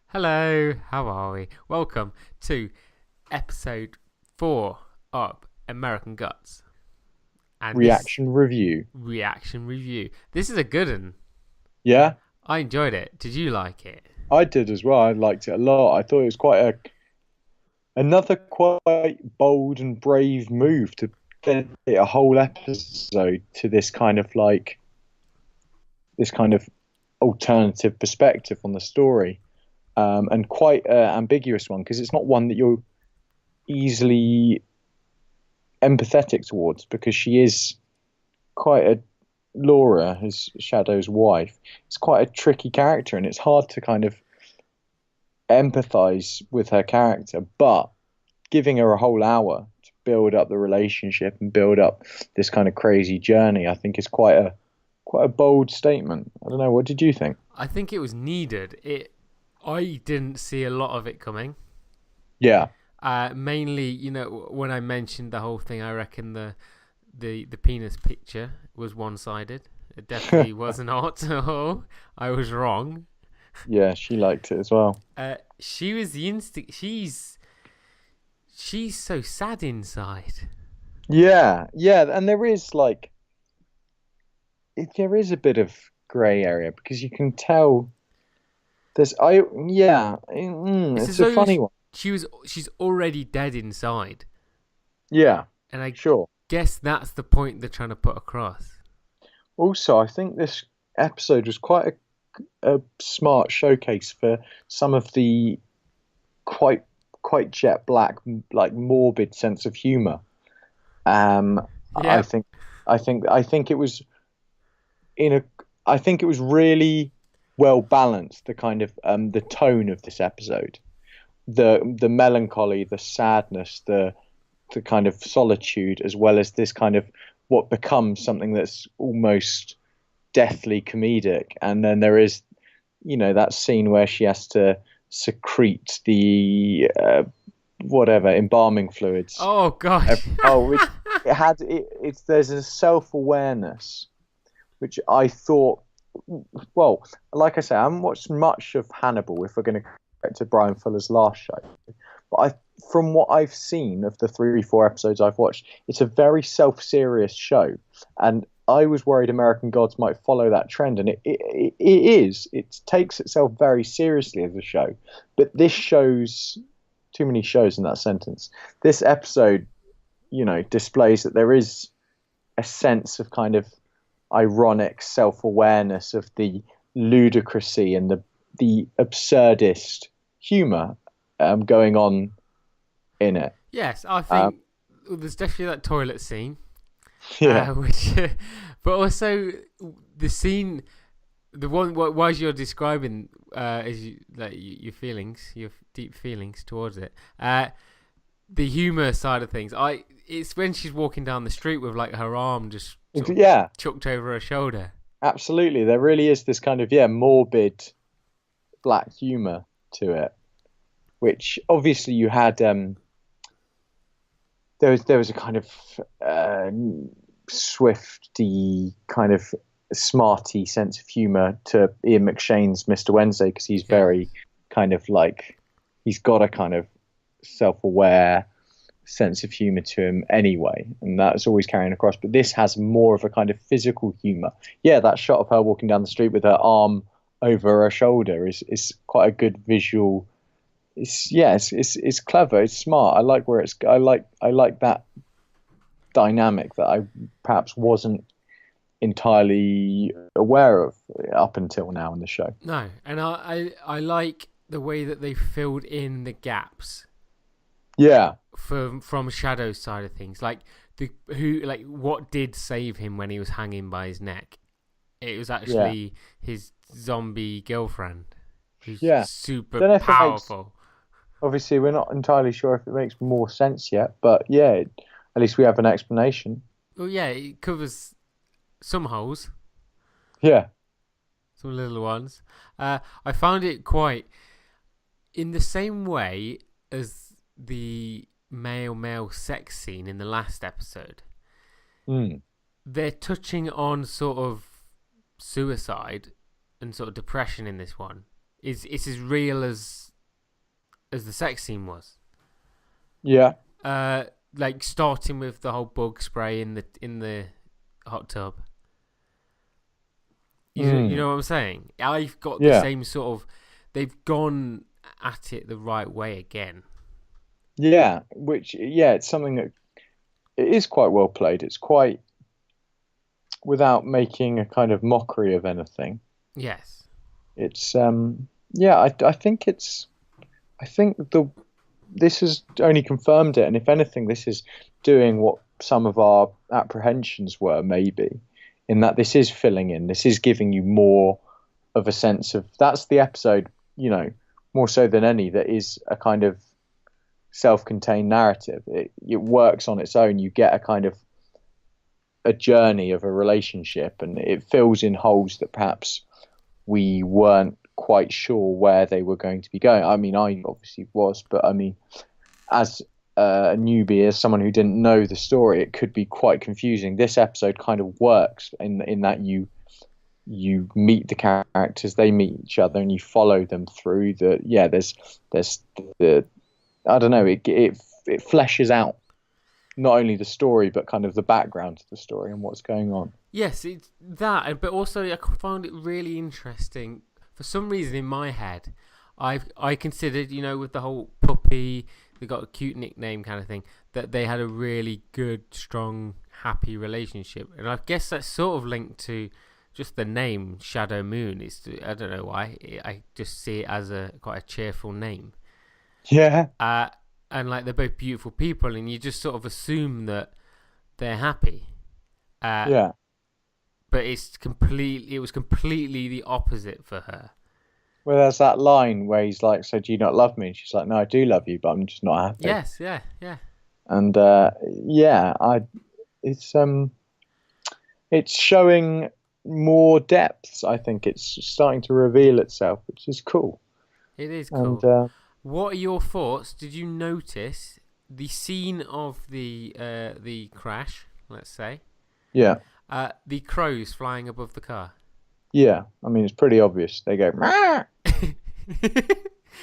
Hello, how are we? Welcome to episode 4 of American Guts. And this Reaction review. reaction review. This is a good one. Yeah, I enjoyed it. Did you like it? I did as well. I liked it a lot. I thought it was quite another quite bold and brave move to dedicate a whole episode to this kind of alternative perspective on the story, and quite ambiguous one because it's not one that you're easily empathetic towards because she is quite a Laura, his Shadow's wife. It's quite a tricky character, and it's hard to kind of empathize with her character. But giving her a whole hour to build up the relationship and build up this kind of crazy journey, I think is quite a bold statement. I don't know. What did you think? I think it was needed. I didn't see a lot of it coming. Yeah, Mainly, when I mentioned the whole thing, I reckon the penis picture was one-sided. It definitely was not. Oh, I was wrong. yeah, she liked it as well. She was the instinct. She's so sad inside. Yeah, yeah, and there is a bit of grey area because you can tell It's as it's a though funny one. she's already dead inside, Yeah, and I sure. guess that's the point they're trying to put across. Also, I think this episode was quite a smart showcase for some of the quite quite jet black, like morbid sense of humor. I Yeah, think I think it was in a I think it was really well balanced. The kind of the tone of this episode, the melancholy, the sadness, the kind of solitude, as well as this kind of what becomes something that's almost deathly comedic. And then there is, that scene where she has to secrete the whatever embalming fluids. oh gosh. Which it's there's a self awareness, which I thought, well, like I say, I haven't watched much of Hannibal. If we're going to go to Brian Fuller's last show, but from what I've seen of the 3 or 4 episodes I've watched, it's a very self-serious show, and I was worried American Gods might follow that trend, and it is. It takes itself very seriously as a show, but this shows too many shows in that sentence. This episode, displays that there is a sense of kind of ironic self-awareness of the ludicrousy and the absurdist humor going on in it. Yes, I Um, think there's definitely that toilet scene, yeah, which, but also the scene, the one while you're describing, as you like your feelings, your deep feelings towards it, the humor side of things. It's when she's walking down the street with like her arm just sort of yeah, chucked over her shoulder. absolutely. There really is this kind of morbid black humor to it, which obviously you had. There was a kind of swifty kind of smarty sense of humor to Ian McShane's Mr. Wednesday because he's Yeah. very kind of like he's got a kind of self-aware sense of humor to him anyway, and that's always carrying across. But this has more of a kind of physical humor. Yeah, that shot of her walking down the street with her arm over her shoulder is quite a good visual. It's clever. It's smart. I like where it's. I like that dynamic that I perhaps wasn't entirely aware of up until now in the show. No, and I like the way that they filled in the gaps Yeah, from Shadow's side of things, like what did save him when he was hanging by his neck. It was yeah, actually his zombie girlfriend, who's yeah. super Don't know if it makes. powerful. Obviously, we're not entirely sure if it makes more sense yet, but yeah, at least we have an explanation. Well, yeah, it covers some holes, Yeah. some little ones. I found it quite in the same way as the male sex scene in the last episode. Mm. They're touching on sort of suicide and sort of depression in this one, is it's as real as the sex scene was. Yeah. Like starting with the whole bug spray in the hot tub. You know what I'm saying? I've got the same sort of. They've gone at it the right way again. Yeah, it's something that it is quite well played. It's quite without making a kind of mockery of anything. Yes. It's I think this has only confirmed it, and if anything, this is doing what some of our apprehensions were, maybe, in that this is filling in, this is giving you more of a sense of that's the episode, more so than any, that is a kind of self-contained narrative. It works on its own. You get a kind of a journey of a relationship, and it fills in holes that perhaps we weren't quite sure where they were going to be going. I mean, I obviously was, but I mean, as a newbie, as someone who didn't know the story, it could be quite confusing. This episode kind of works in that you meet the characters, they meet each other, and you follow them through the. Yeah, there's the. I don't know. It fleshes out not only the story but kind of the background to the story and what's going on. Yes, it's that, but also I found it really interesting. For some reason in my head, I considered, with the whole puppy, they got a cute nickname kind of thing, that they had a really good, strong, happy relationship. And I guess that's sort of linked to just the name Shadow Moon. I don't know why. I just see it as quite a cheerful name. Yeah. And like they're both beautiful people, and you just sort of assume that they're happy. Yeah. But it was completely the opposite for her. Well, there's that line where he's like, "So do you not love me?" And she's like, "No, I do love you, but I'm just not happy." Yes, yeah. And it's showing more depths. I think it's starting to reveal itself, which is cool. It is cool. And, what are your thoughts? Did you notice the scene of the crash? Let's say. Yeah. The crows flying above the car. Yeah, I mean, it's pretty obvious. They go, "Rah!"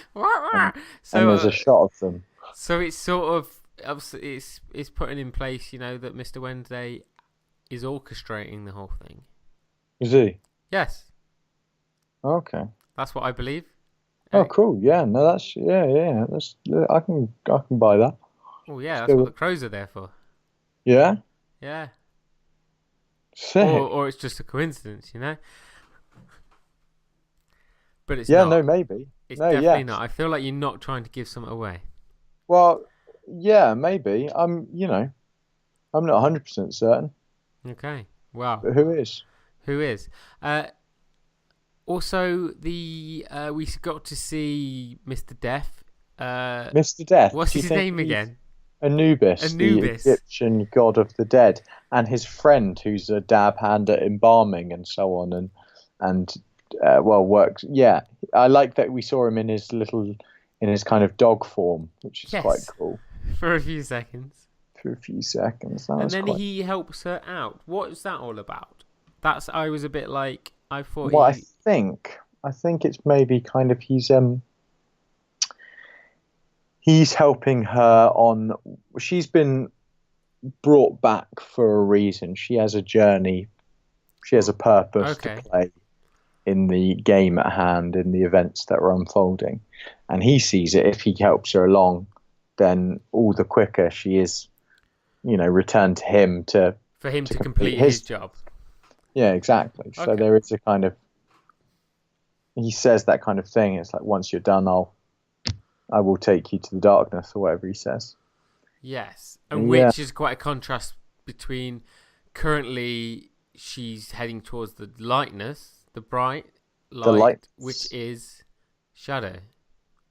and there's a shot of them. So it's sort of it's putting in place, that Mr. Wednesday is orchestrating the whole thing. Is he? Yes. Okay. That's what I believe. Oh, cool. Yeah. No, that's That's I can buy that. Oh yeah, that's what the crows are there for. Yeah. Yeah. Sick. Or it's just a coincidence, But it's not. No, maybe. It's definitely not. I feel like you're not trying to give something away. Well, yeah, maybe. I'm not 100% certain. Okay. Wow. But who is? Who is? Also, we got to see Mr. Death. Mr. Death. What's his name again? Anubis, the Egyptian god of the dead, and his friend, who's a dab hand at embalming and so on, and works. Yeah, I like that we saw him in his kind of dog form, which is quite cool. For a few seconds. And then he helps her out. What's that all about? I was a bit like, I thought. Well, I think it's maybe kind of he's helping her on. She's been brought back for a reason. She has a journey. She has a purpose to play in the game at hand, in the events that are unfolding. And he sees it. If he helps her along, then all the quicker she is, returned to him for him to complete his job. Yeah, exactly. So there is a kind of. He says that kind of thing. It's like, once you're done, I will take you to the darkness, or whatever he says. Yes, and which is quite a contrast between currently she's heading towards the lightness, the bright light, which is shadow.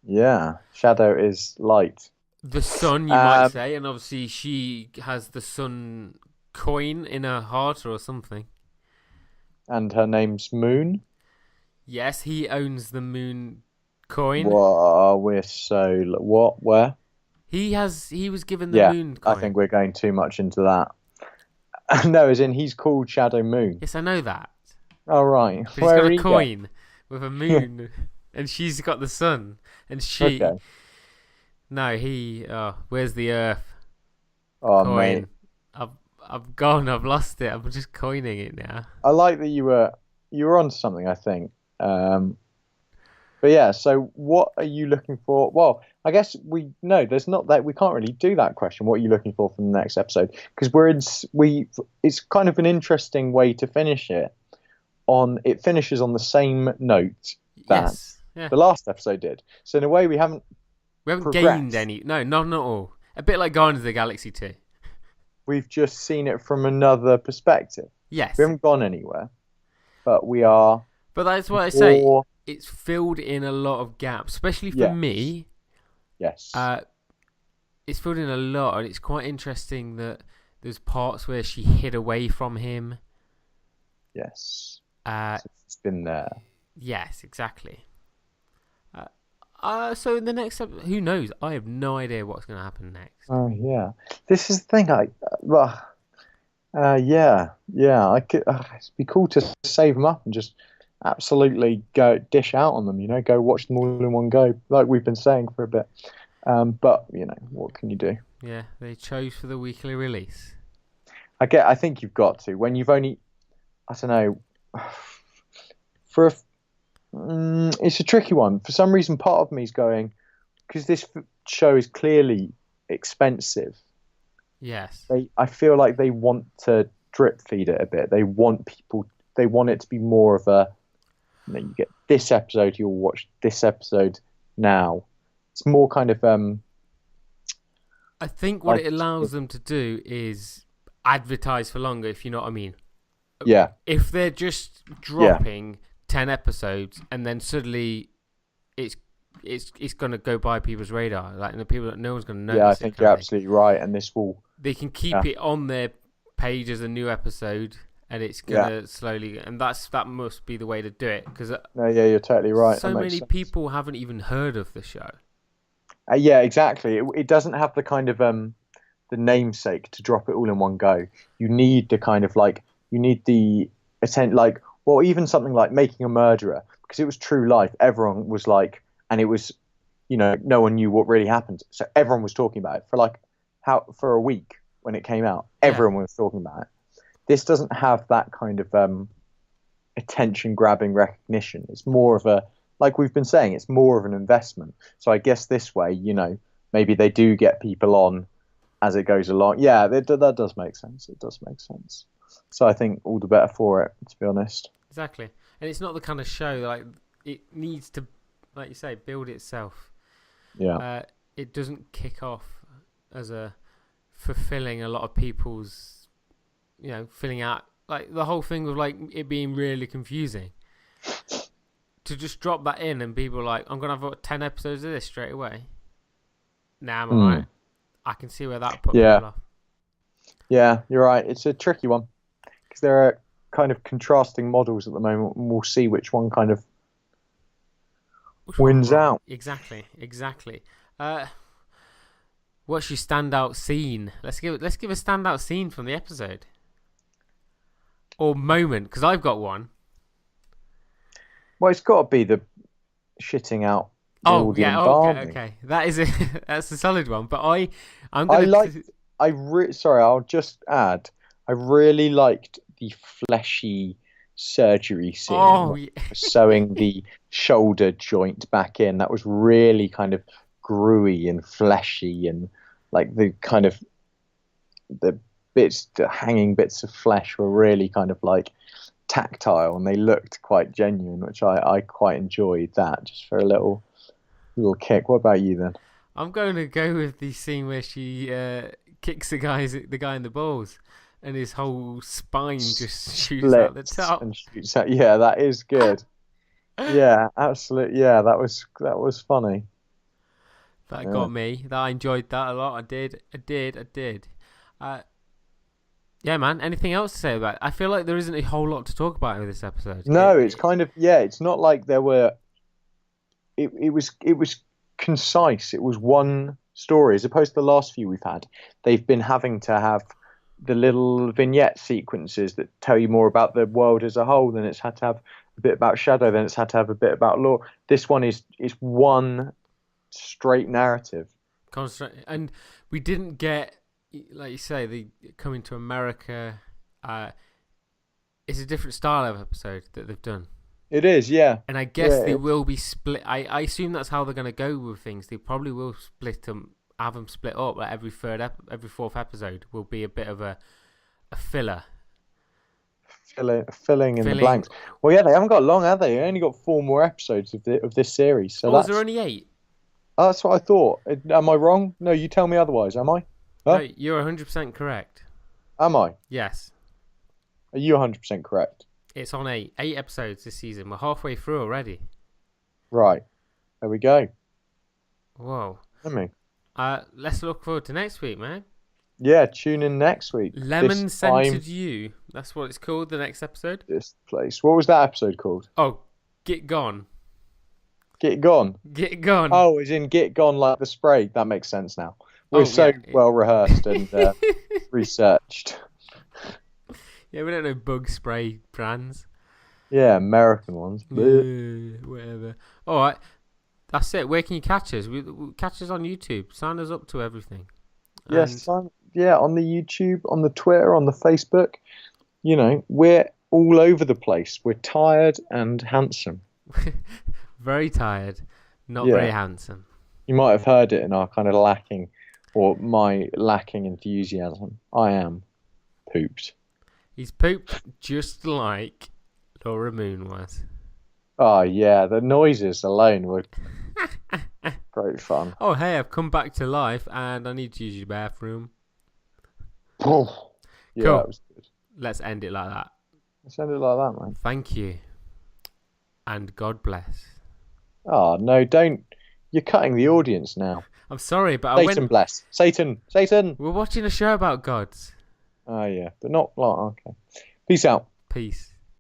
Yeah, shadow is light. The sun, you might say, and obviously she has the sun coin in her heart or something. And her name's Moon? Yes, he owns the Moon coin. Whoa, we're so... What? Where? He was given the Moon coin. I think we're going too much into that. No, as in he's called Shadow Moon. Yes, I know that. Oh, right. But he's got a coin with a moon. and she's got the sun, and she. Okay. No, he. Oh, where's the Earth Oh, coin? mate. I've gone. I've lost it. I'm just coining it now. I like that you were onto something, I think. But yeah, so what are you looking for? Well, I guess there's not that we can't really do that question. What are you looking for from the next episode? Because it's kind of an interesting way to finish it. It finishes on the same note that Yes. Yeah. the last episode did. So in a way, we haven't progressed. Gained any. No, not at all. A bit like Guardians of the Galaxy 2. We've just seen it from another perspective. Yes. We haven't gone anywhere, but we are. But that's what I say. It's filled in a lot of gaps, especially for me. Yes. It's filled in a lot, and it's quite interesting that there's parts where she hid away from him. Yes. So it's been there. Yes, exactly. So in the next episode, who knows? I have no idea what's going to happen next. Oh yeah, this is the thing. I could. It'd be cool to save them up and just absolutely go dish out on them. Go watch them all in one go, like we've been saying for a bit. But what can you do? Yeah, they chose for the weekly release. I think you've got to when you've only. I don't know. It's a tricky one. For some reason, part of me is going because this show is clearly expensive. Yes. I feel like they want to drip feed it a bit. They want it to be more of a. You get this episode, you'll watch this episode now. It's more kind of. I think what it allows them to do is advertise for longer, if you know what I mean. Yeah. If they're just dropping 10 episodes and then suddenly it's going to go by people's radar, like the people that no one's going to notice. Yeah, I think you're absolutely right, and this will. They can keep it on their page as a new episode, and it's going to slowly, and that must be the way to do it because. No, yeah, you're totally right. So many people haven't even heard of the show. Yeah, exactly. It doesn't have the kind of the namesake to drop it all in one go. You need the kind of the even something like Making a Murderer, because it was true life. Everyone was like, and it was, no one knew what really happened, so everyone was talking about it for a week when it came out. Everyone was talking about it. This doesn't have that kind of attention-grabbing recognition. It's more of a, like we've been saying, it's more of an investment. So I guess this way, maybe they do get people on as it goes along. Yeah, that does make sense. It does make sense. So I think all the better for it, to be honest. Exactly. And it's not the kind of show like it needs to, like you say, build itself. Yeah. It doesn't kick off as fulfilling a lot of people's, filling out, like the whole thing with like it being really confusing. To just drop that in and people are like, I'm going to have 10 episodes of this straight away. Nah, I'm alright. I can see where that put people off. Yeah, you're right. It's a tricky one. Because there are kind of contrasting models at the moment, and we'll see which one kind of wins out. Exactly. What's your standout scene? Let's give a standout scene from the episode. Or moment, because I've got one. Well, it's got to be the shitting out. Okay. That is that's a solid one. But I'll just add. I really liked the fleshy surgery scene, sewing the shoulder joint back in. That was really kind of gruey and fleshy, and like the kind of the hanging bits of flesh were really kind of like tactile, and they looked quite genuine, which I quite enjoyed that, just for a little kick. What about you then? I'm going to go with the scene where she kicks the guy in the balls, and his whole spine just shoots out the top. And shoots out. Yeah, that is good. Yeah, absolutely. Yeah, that was funny. That got me. I enjoyed that a lot. I did. Yeah, man. Anything else to say about it? I feel like there isn't a whole lot to talk about in this episode. No, it's kind of it's not like there were. It was concise. It was one story, as opposed to the last few we've had. They've been having to have the little vignette sequences that tell you more about the world as a whole. Then it's had to have a bit about Shadow, then it's had to have a bit about Law. This one is one straight narrative. And we didn't get, like you say, the coming to America. It's a different style of episode that they've done. It is, yeah. And I guess they will be split. I assume that's how they're going to go with things. They probably will split them, have them split up. Like every fourth episode will be a bit of a filler. Filling in the blanks. Well, yeah, they haven't got long, have they? They only got 4 more episodes of this series. So is there only 8? Oh, that's what I thought. Am I wrong? No, you tell me otherwise. Am I? Huh? No, you're 100% correct. Am I? Yes. Are you 100% correct? It's on 8 episodes this season. We're halfway through already. Right. There we go. Whoa. Let's look forward to next week, man. Yeah, tune in next week. Lemon Scented You. That's what it's called, the next episode. This place. What was that episode called? Oh, Get Gone. Get Gone? Get Gone. Oh, as in Get Gone like the spray. That makes sense now. We're well rehearsed and researched. Yeah, we don't know bug spray brands. Yeah, American ones. Whatever. All right. That's it. Where can you catch us? Catch us on YouTube. Sign us up to everything. Yes, on the YouTube, on the Twitter, on the Facebook. You know, we're all over the place. We're tired and handsome. Very tired, not very handsome. You might have heard it in our kind of my lacking enthusiasm. I am pooped. He's pooped just like Laura Moon was. Oh, yeah. The noises alone were great fun. Oh, hey, I've come back to life and I need to use your bathroom. Oh, yeah, cool. That was good. Let's end it like that. Let's end it like that, man. Thank you. And God bless. Oh, no, don't. You're cutting the audience now. I'm sorry, but Satan bless. Satan. We're watching a show about gods. Oh, yeah, but not like, okay. Peace out. Peace.